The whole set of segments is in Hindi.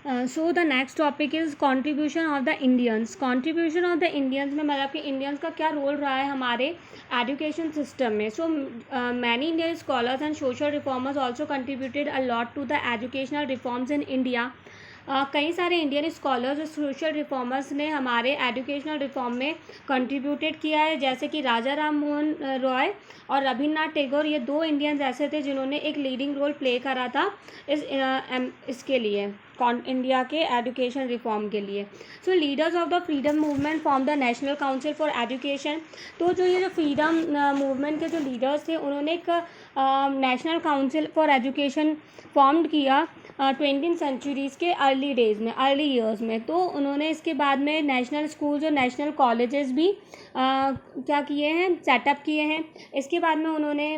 So the next topic is contribution of the Indians. Contribution of the Indians में मतलब कि इंडियंस का क्या रोल रहा है हमारे एजुकेशन सिस्टम में। So many Indian scholars and social reformers also contributed a lot to the educational reforms in India. कई सारे इंडियन स्कॉलर्स और सोशल रिफॉर्मर्स ने हमारे एजुकेशनल रिफॉर्म में कंट्रीब्यूटेड किया है, जैसे कि राजा राम मोहन रॉय और रविन्द्रनाथ टैगोर। ये दो इंडियंस ऐसे थे जिन्होंने एक लीडिंग रोल प्ले करा था इसके लिए, इंडिया के एजुकेशन रिफॉर्म के लिए। So leaders of the freedom movement form the national council for education. तो ये जो फ्रीडम मूवमेंट के जो लीडर्स थे उन्होंने एक national council for education form किया 20th सेंचुरीज़ के अर्ली ईयर्स में। तो उन्होंने इसके बाद में नेशनल स्कूल्स और नेशनल कॉलेजेस भी क्या किए हैं, सेटअप किए हैं। इसके बाद में उन्होंने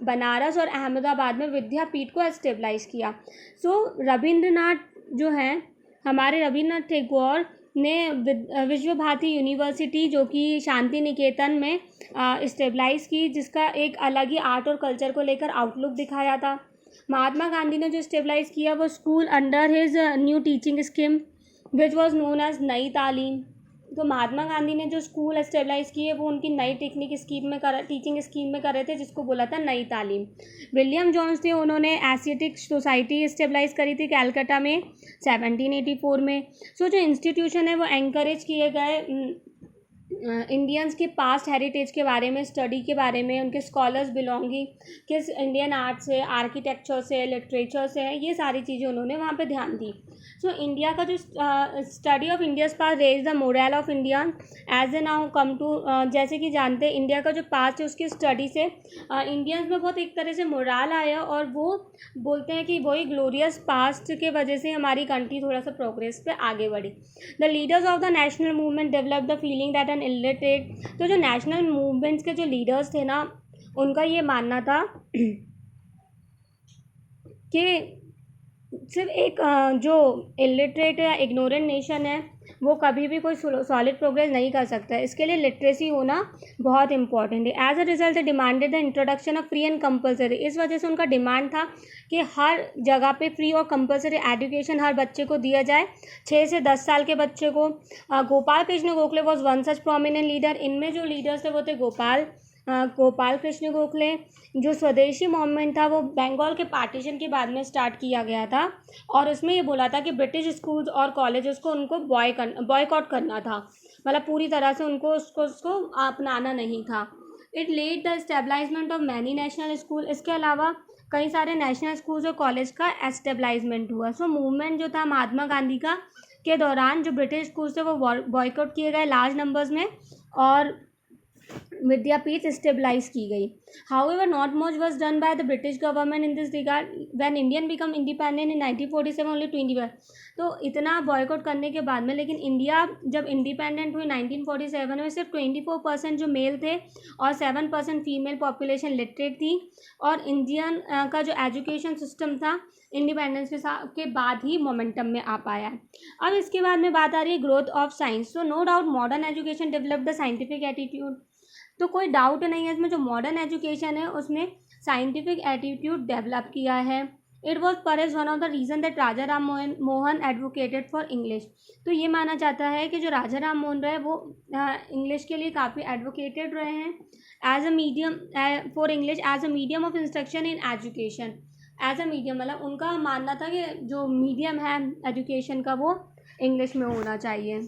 बनारस और अहमदाबाद में विद्यापीठ को एस्टेब्लाइज किया। सो रविंद्रनाथ जो हैं, हमारे रविन्द्रनाथ टैगोर ने विश्व भारती यूनिवर्सिटी जो कि शांति निकेतन में इस्टेब्लाइज की, जिसका एक अलग ही आर्ट और कल्चर को लेकर आउटलुक दिखाया था। महात्मा गांधी ने जो स्टेबलाइज किया वो school under his new teaching scheme which was known as Nai Talim. तो महात्मा गांधी ने जो स्कूल एस्टेब्लाइज किए वो उनकी नई टीचिंग स्कीम में कर रहे थे, जिसको बोला था नई तालीम। विलियम जोन्स थे, उन्होंने एशियाटिक सोसाइटी एस्टेब्लाइज करी थी कैलकाटा में 1784 में। सो जो इंस्टीट्यूशन है वो एनकरेज किए गए इंडियंस के पास्ट हेरिटेज के बारे में, स्टडी के बारे में, उनके स्कॉलर्स बिलोंगिंग किस इंडियन आर्ट से, आर्किटेक्चर से, लिटरेचर से है, ये सारी चीज़ें उन्होंने वहाँ पे ध्यान दी। सो इंडिया का जो study of India's past raise the moral of India as a now come to, जैसे कि जानते हैं इंडिया का जो पास्ट है उसकी स्टडी से इंडियंस में बहुत एक तरह से मोरल आया, और वो बोलते हैं कि वही ग्लोरियस पास्ट के वजह से हमारी कंट्री थोड़ा सा प्रोग्रेस पे आगे बढ़ी। The leaders of the national movement develop the feeling that an illiterate. तो जो नेशनल मूवमेंट्स के जो लीडर्स थे ना, उनका ये मानना था कि सिर्फ एक जो इलिटरेट या इग्नोरेंट नेशन है वो कभी भी कोई सॉलिड प्रोग्रेस नहीं कर सकता है, इसके लिए लिटरेसी होना बहुत इंपॉर्टेंट है। As a result they demanded the introduction of free and compulsory. इस वजह से उनका डिमांड था कि हर जगह पे फ्री और कंपलसरी एजुकेशन हर बच्चे को दिया जाए, 6 से 10 साल के बच्चे को। Gopal Krishna Gokhale was one such prominent leader. इनमें जो लीडर्स थे वो थे गोपाल कृष्ण गोखले। जो स्वदेशी मूवमेंट था वो बंगाल के पार्टीशन के बाद में स्टार्ट किया गया था, और उसमें ये बोला था कि ब्रिटिश स्कूल्स और कॉलेजेस को उनको बॉयकॉट करना था, मतलब पूरी तरह से उनको उसको अपनाना नहीं था। It led the establishment of many national school. इसके अलावा कई सारे नेशनल स्कूल्स और कॉलेज का एस्टेब्लिशमेंट हुआ। सो मूवमेंट जो था महात्मा गांधी का के दौरान जो ब्रिटिश स्कूल्स थे वो बॉयकॉट किए गए लार्ज नंबर्स में, और विद्यापीठ स्टेबलाइज की गई। However not much was done by the British government in this regard when Indian become independent in 1947 only 21। तो इतना बॉयकॉट करने के बाद में, लेकिन इंडिया जब इंडिपेंडेंट हुई 1947 में, सिर्फ 24% जो मेल थे और 7% फीमेल पॉपुलेशन लिटरेट थी। और इंडियन का जो एजुकेशन सिस्टम था इंडिपेंडेंस के बाद ही मोमेंटम में आ पाया। अब इसके बाद में बात आ रही है growth of science. So no doubt modern education develop the scientific attitude. तो कोई डाउट नहीं है इसमें, जो मॉडर्न एजुकेशन है उसने साइंटिफिक एटीट्यूड डेवलप किया है। It was perhaps one of the reason that Raja Ram Mohan advocated for English. तो ये माना जाता है कि जो राजा राम मोहन रहे वो इंग्लिश के लिए काफ़ी एडवोकेटेड रहे हैं as a medium for English as a medium of instruction in education. As a medium मतलब उनका मानना था कि जो मीडियम है एजुकेशन का वो इंग्लिश में होना चाहिए।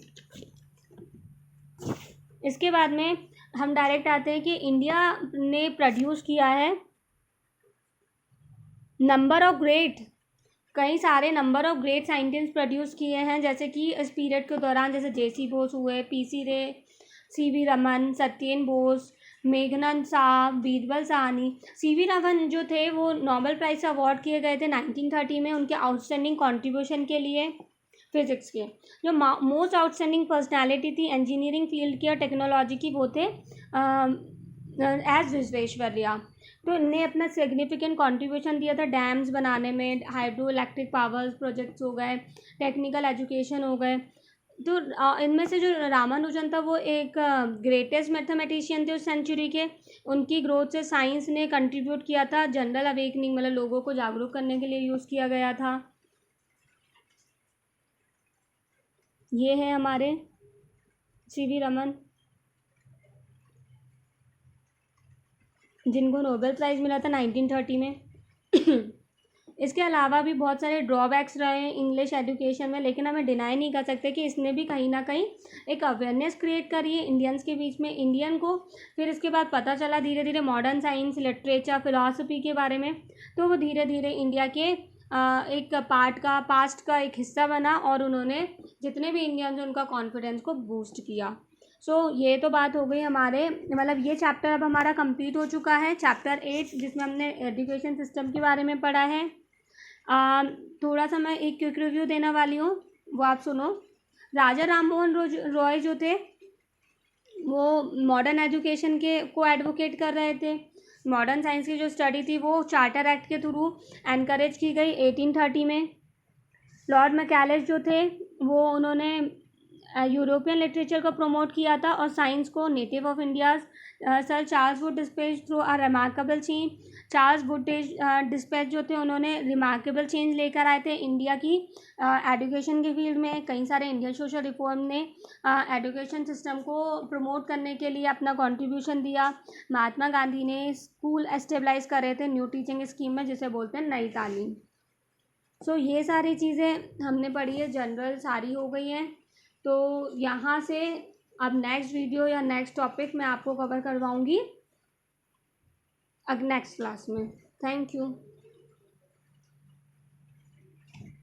इसके बाद में हम डायरेक्ट आते हैं कि इंडिया ने प्रोड्यूस किया है कई सारे number of great scientist produce किए हैं, जैसे कि इस पीरियड के दौरान जैसे जेसी बोस हुए, पीसी रे, सीवी रमन, सत्येन बोस, मेघनाद शाह, बीरबल साहनी। सीवी रमन जो थे वो नोबेल प्राइज़ से अवार्ड किए गए थे 1930 में उनके आउटस्टैंडिंग कंट्रीब्यूशन के लिए फिजिक्स के। जो मोस्ट आउटस्टैंडिंग पर्सनालिटी थी इंजीनियरिंग फील्ड की और टेक्नोलॉजी की वो थे एस विश्वेश्वरैया। तो इनने अपना सिग्निफिकेंट कंट्रीब्यूशन दिया था डैम्स बनाने में, हाइड्रो इलेक्ट्रिक पावर्स प्रोजेक्ट्स हो गए, टेक्निकल एजुकेशन हो गए। तो इनमें से जो रामानुजन था वो एक ग्रेटेस्ट मैथमेटिशियन थे उस सेंचुरी के। उनकी ग्रोथ से साइंस ने कंट्रीब्यूट किया था। जनरल अवेकनिंग मतलब लोगों को जागरूक करने के लिए यूज़ किया गया था। ये है हमारे सीवी रमन, जिनको नोबेल प्राइज़ मिला था 1930 में। इसके अलावा भी बहुत सारे ड्रॉबैक्स रहे हैं इंग्लिश एजुकेशन में, लेकिन हमें डिनाई नहीं कर सकते कि इसने भी कहीं ना कहीं एक अवेयरनेस क्रिएट करी है इंडियंस के बीच में, इंडियन को। फिर इसके बाद पता चला धीरे धीरे मॉडर्न साइंस, लिटरेचर, फिलॉसफी के बारे में, तो वो धीरे धीरे इंडिया के एक पास्ट का एक हिस्सा बना, और उन्होंने जितने भी इंडियंस हैं उनका कॉन्फिडेंस को बूस्ट किया। ये तो बात हो गई हमारे, मतलब ये चैप्टर अब हमारा कंप्लीट हो चुका है, चैप्टर 8, जिसमें हमने एजुकेशन सिस्टम के बारे में पढ़ा है। थोड़ा सा मैं एक क्विक रिव्यू देने वाली हूँ, वो आप सुनो। राजा राम मोहन रॉय जो थे, वो मॉडर्न एजुकेशन के को एडवोकेट कर रहे थे। मॉडर्न साइंस की जो स्टडी थी वो चार्टर एक्ट के थ्रू एनकरेज की गई 1830 में। लॉर्ड मैकाले जो थे, वो उन्होंने यूरोपियन लिटरेचर को प्रमोट किया था और साइंस को। Native of India's sir Charles Wood dispatch through a remarkable change. Charles Wood dispatch जो थे, उन्होंने रिमार्केबल चेंज लेकर आए थे इंडिया की एजुकेशन के फील्ड में। कई सारे इंडियन सोशल रिफॉर्म ने एजुकेशन सिस्टम को प्रमोट करने के लिए अपना कंट्रीब्यूशन दिया। महात्मा गांधी ने स्कूल एस्टेब्लाइज कर रहे थे न्यू टीचिंग स्कीम में, जिसे बोलते हैं नई तालीम। ये सारी चीज़ें हमने पढ़ी है, जनरल सारी हो गई हैं। तो यहाँ से अब नेक्स्ट वीडियो या नेक्स्ट टॉपिक मैं आपको कवर करवाऊँगी अब नेक्स्ट क्लास में। Thank you.